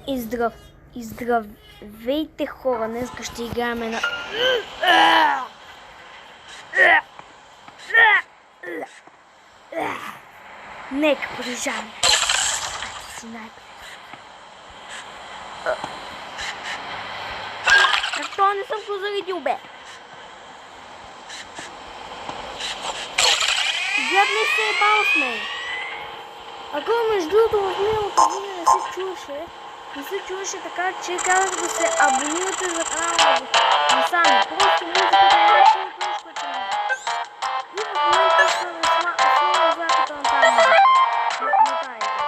И здравейте, хора, днес ще играем на... Нека продължаваме. Аз си Как това не съм го заредил, бе? Дядо не се е бал с мен. Ако между другото в миналото видео не се чуваше така, че казах да се абонирате за канала на Сами. Просто музиката е най-силното нещо, което не е. И в момента съм основна запита на тази музика. На тази игра.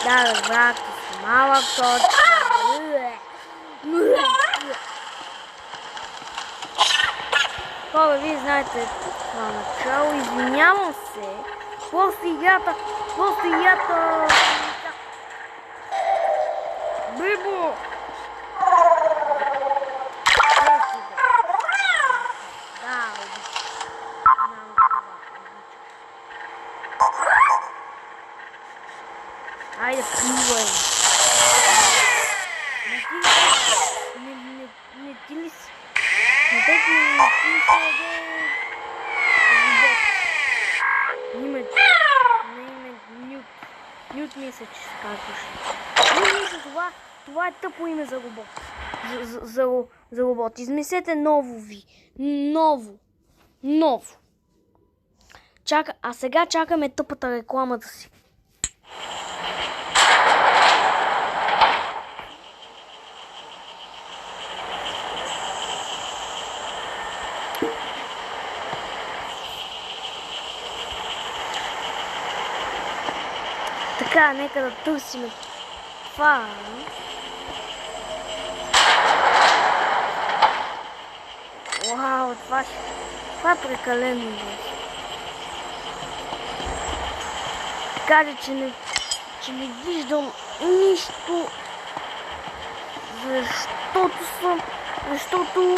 Да, разбрах, че си малък точно. Хора, вие знаете това начало. Извинявам се. После играта. Бибо! Да, айде, пливай. Не ти ли си? Не ти ли си име Нют мисля, че се казваш. Не мисля, това е тъпо име за робот. За робот. Измислете ново ви. Ново. А сега чакаме тъпата рекламата си. Така, нека да търсим това. Вау, това е прекалено. Кажа, че не виждам нищо, защото много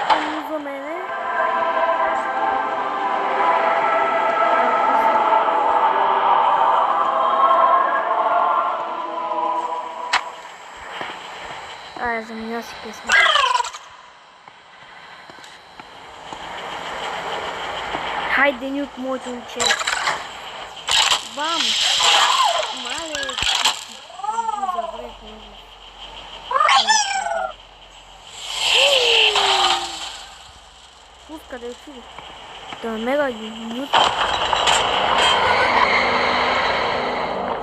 тъмно за мене. За меня си песня. Хайде, Нют, моето момче. Бам! Мале, Пуска да отиде. Да мега Нют.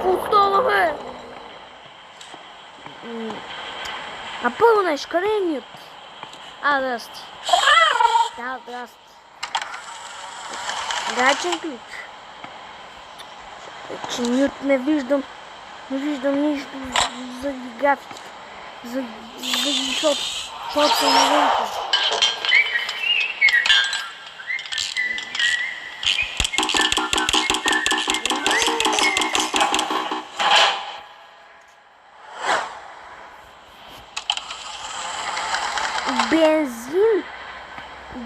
Какво бе? А първо нещо, къде е Нют? Здрасти. Да, здрасти. Гачен ключ. Че Нют не виждам нищо заради графиките. Защото съм навънка.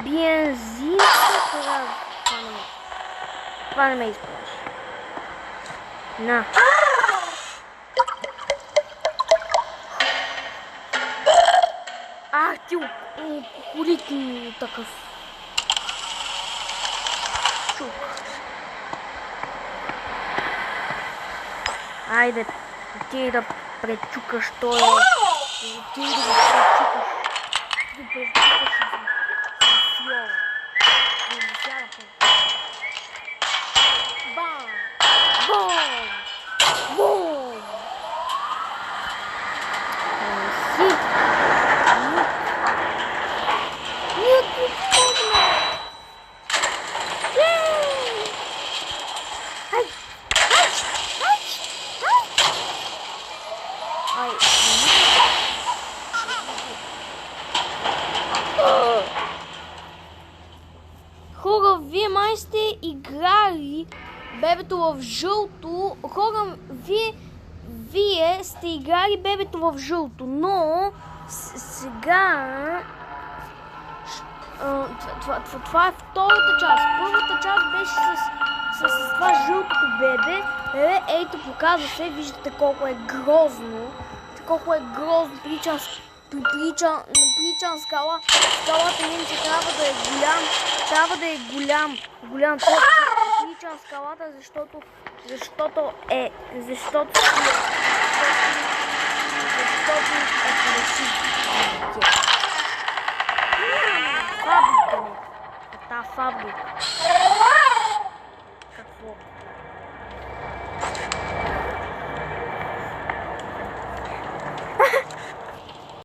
Бензин, това не ме изплаши. На. Ах, ти укурително такъв. Чук. Айде, ти да пречукаш той. Ти да го пречукаш. Бам! Бом! Хора, вие май сте играли бебето в жълто. Хора, вие сте играли бебето в жълто, но сега това е втората част. Първата част беше с това жълтото бебе. Ето, показва се, виждате колко е грозно. Колко е грозно. Прилича на скала. Скалата иначе трябва да е голям. Трябва да е голям. Прилича на скалата, защото е фабрика. Та фабрика. Какво?